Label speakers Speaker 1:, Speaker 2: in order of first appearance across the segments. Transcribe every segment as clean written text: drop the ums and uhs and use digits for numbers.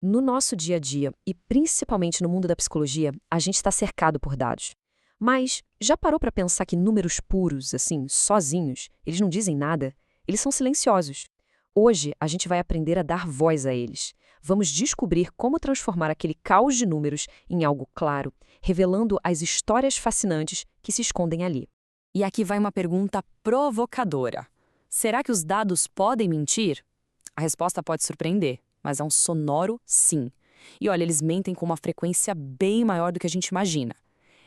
Speaker 1: No nosso dia a dia, e principalmente no mundo da psicologia, a gente está cercado por dados. Mas já parou para pensar que números puros, assim, sozinhos, eles não dizem nada? Eles são silenciosos. Hoje, a gente vai aprender a dar voz a eles. Vamos descobrir como transformar aquele caos de números em algo claro, revelando as histórias fascinantes que se escondem ali.
Speaker 2: E aqui vai uma pergunta provocadora. Será que os dados podem mentir? A resposta pode surpreender, mas é um sonoro sim. E olha, eles mentem com uma frequência bem maior do que a gente imagina.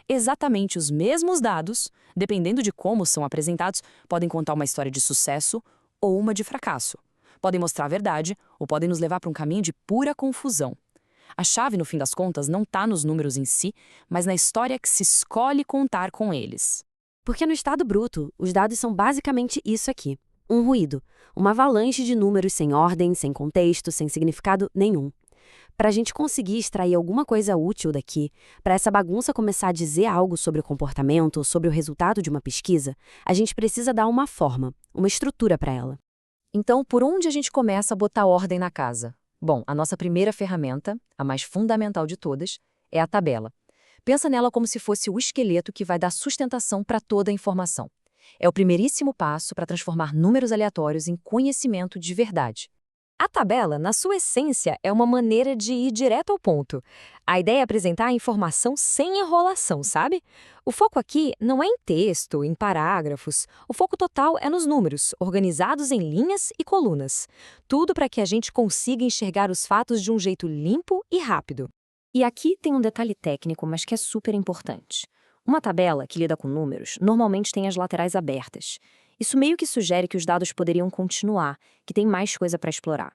Speaker 2: Exatamente os mesmos dados, dependendo de como são apresentados, podem contar uma história de sucesso ou uma de fracasso. Podem mostrar a verdade ou podem nos levar para um caminho de pura confusão. A chave, no fim das contas, não está nos números em si, mas na história que se escolhe contar com eles.
Speaker 3: Porque no estado bruto, os dados são basicamente isso aqui: um ruído, uma avalanche de números sem ordem, sem contexto, sem significado nenhum. Para a gente conseguir extrair alguma coisa útil daqui, para essa bagunça começar a dizer algo sobre o comportamento, sobre o resultado de uma pesquisa, a gente precisa dar uma forma, uma estrutura para ela.
Speaker 1: Então, por onde a gente começa a botar ordem na casa? Bom, a nossa primeira ferramenta, a mais fundamental de todas, é a tabela. Pensa nela como se fosse o esqueleto que vai dar sustentação para toda a informação. É o primeiríssimo passo para transformar números aleatórios em conhecimento de verdade. A tabela, na sua essência, é uma maneira de ir direto ao ponto. A ideia é apresentar a informação sem enrolação, sabe? O foco aqui não é em texto, em parágrafos. O foco total é nos números, organizados em linhas e colunas. Tudo para que a gente consiga enxergar os fatos de um jeito limpo e rápido. E aqui tem um detalhe técnico, mas que é super importante. Uma tabela que lida com números normalmente tem as laterais abertas. Isso meio que sugere que os dados poderiam continuar, que tem mais coisa para explorar.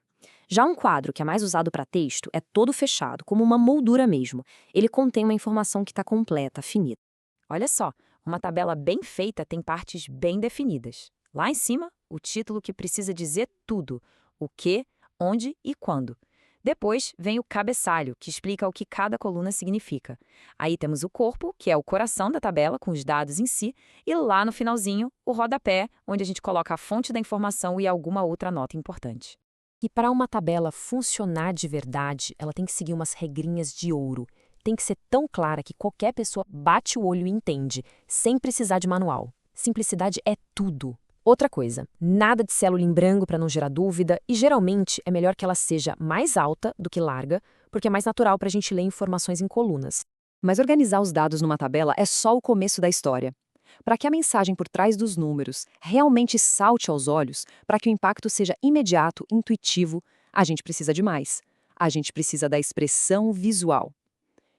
Speaker 1: Já um quadro, que é mais usado para texto, é todo fechado, como uma moldura mesmo. Ele contém uma informação que está completa, finita.
Speaker 2: Olha só, uma tabela bem feita tem partes bem definidas. Lá em cima, o título que precisa dizer tudo: o que, onde e quando. Depois vem o cabeçalho, que explica o que cada coluna significa. Aí temos o corpo, que é o coração da tabela, com os dados em si, e lá no finalzinho, o rodapé, onde a gente coloca a fonte da informação e alguma outra nota importante.
Speaker 1: E para uma tabela funcionar de verdade, ela tem que seguir umas regrinhas de ouro. Tem que ser tão clara que qualquer pessoa bate o olho e entende, sem precisar de manual. Simplicidade é tudo. Outra coisa, nada de célula em branco para não gerar dúvida, e geralmente é melhor que ela seja mais alta do que larga, porque é mais natural para a gente ler informações em colunas. Mas organizar os dados numa tabela é só o começo da história. Para que a mensagem por trás dos números realmente salte aos olhos, para que o impacto seja imediato, intuitivo, a gente precisa de mais. A gente precisa da expressão visual.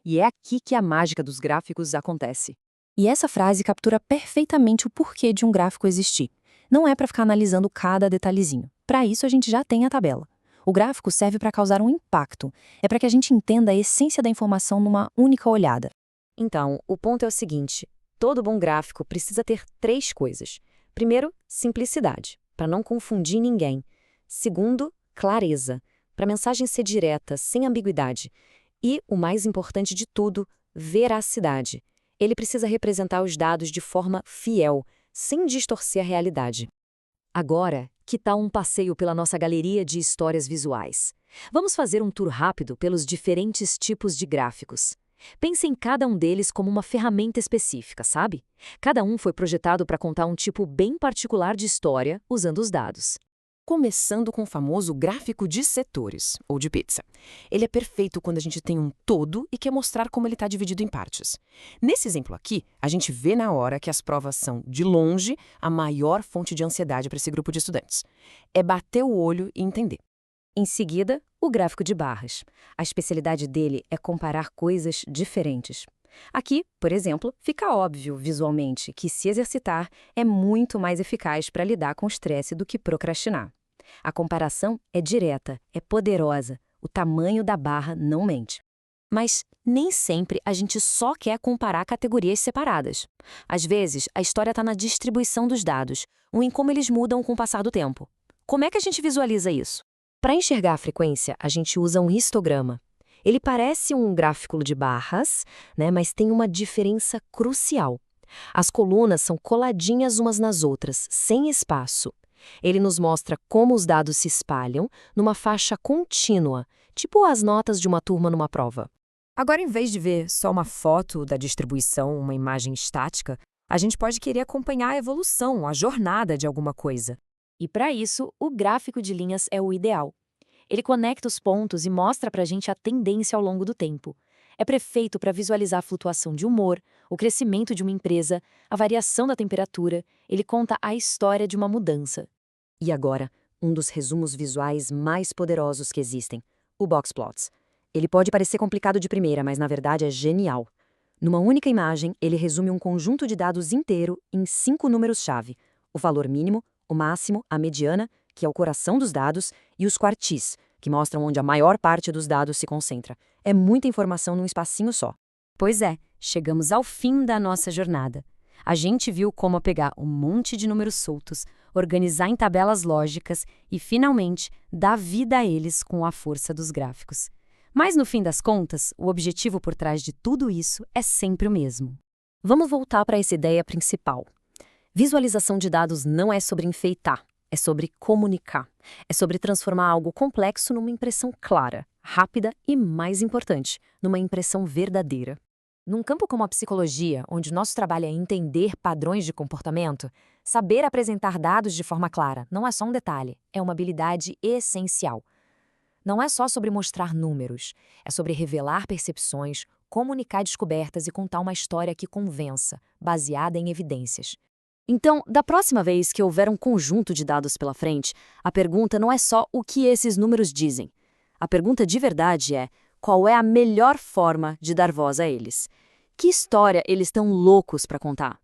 Speaker 1: E é aqui que a mágica dos gráficos acontece. E essa frase captura perfeitamente o porquê de um gráfico existir. Não é para ficar analisando cada detalhezinho. Para isso, a gente já tem a tabela. O gráfico serve para causar um impacto. É para que a gente entenda a essência da informação numa única olhada. Então, o ponto é o seguinte: todo bom gráfico precisa ter 3 coisas. Primeiro, simplicidade, para não confundir ninguém. Segundo, clareza, para a mensagem ser direta, sem ambiguidade. E, o mais importante de tudo, veracidade. Ele precisa representar os dados de forma fiel, sem distorcer a realidade. Agora, que tal um passeio pela nossa galeria de histórias visuais? Vamos fazer um tour rápido pelos diferentes tipos de gráficos. Pense em cada um deles como uma ferramenta específica, sabe? Cada um foi projetado para contar um tipo bem particular de história usando os dados.
Speaker 2: Começando com o famoso gráfico de setores, ou de pizza. Ele é perfeito quando a gente tem um todo e quer mostrar como ele está dividido em partes. Nesse exemplo aqui, a gente vê na hora que as provas são, de longe, a maior fonte de ansiedade para esse grupo de estudantes. É bater o olho e entender.
Speaker 1: Em seguida, o gráfico de barras. A especialidade dele é comparar coisas diferentes. Aqui, por exemplo, fica óbvio visualmente que se exercitar é muito mais eficaz para lidar com o estresse do que procrastinar. A comparação é direta, é poderosa. O tamanho da barra não mente. Mas nem sempre a gente só quer comparar categorias separadas. Às vezes, a história está na distribuição dos dados, ou em como eles mudam com o passar do tempo. Como é que a gente visualiza isso? Para enxergar a frequência, a gente usa um histograma. Ele parece um gráfico de barras, né, mas tem uma diferença crucial. As colunas são coladinhas umas nas outras, sem espaço. Ele nos mostra como os dados se espalham numa faixa contínua, tipo as notas de uma turma numa prova.
Speaker 4: Agora, em vez de ver só uma foto da distribuição, uma imagem estática, a gente pode querer acompanhar a evolução, a jornada de alguma coisa.
Speaker 1: E para isso, o gráfico de linhas é o ideal. Ele conecta os pontos e mostra para a gente a tendência ao longo do tempo. É perfeito para visualizar a flutuação de humor, o crescimento de uma empresa, a variação da temperatura. Ele conta a história de uma mudança.
Speaker 5: E agora, um dos resumos visuais mais poderosos que existem, o Boxplots. Ele pode parecer complicado de primeira, mas na verdade é genial. Numa única imagem, ele resume um conjunto de dados inteiro em 5 números-chave: o valor mínimo, o máximo, a mediana, que é o coração dos dados, e os quartis, que mostram onde a maior parte dos dados se concentra. É muita informação num espacinho só.
Speaker 3: Pois é, chegamos ao fim da nossa jornada. A gente viu como pegar um monte de números soltos, organizar em tabelas lógicas e, finalmente, dar vida a eles com a força dos gráficos. Mas, no fim das contas, o objetivo por trás de tudo isso é sempre o mesmo.
Speaker 1: Vamos voltar para essa ideia principal. Visualização de dados não é sobre enfeitar, é sobre comunicar. É sobre transformar algo complexo numa impressão clara, rápida e, mais importante, numa impressão verdadeira. Num campo como a psicologia, onde nosso trabalho é entender padrões de comportamento, saber apresentar dados de forma clara não é só um detalhe, é uma habilidade essencial. Não é só sobre mostrar números, é sobre revelar percepções, comunicar descobertas e contar uma história que convença, baseada em evidências.
Speaker 3: Então, da próxima vez que houver um conjunto de dados pela frente, a pergunta não é só o que esses números dizem. A pergunta de verdade é: qual é a melhor forma de dar voz a eles? Que história eles estão loucos para contar?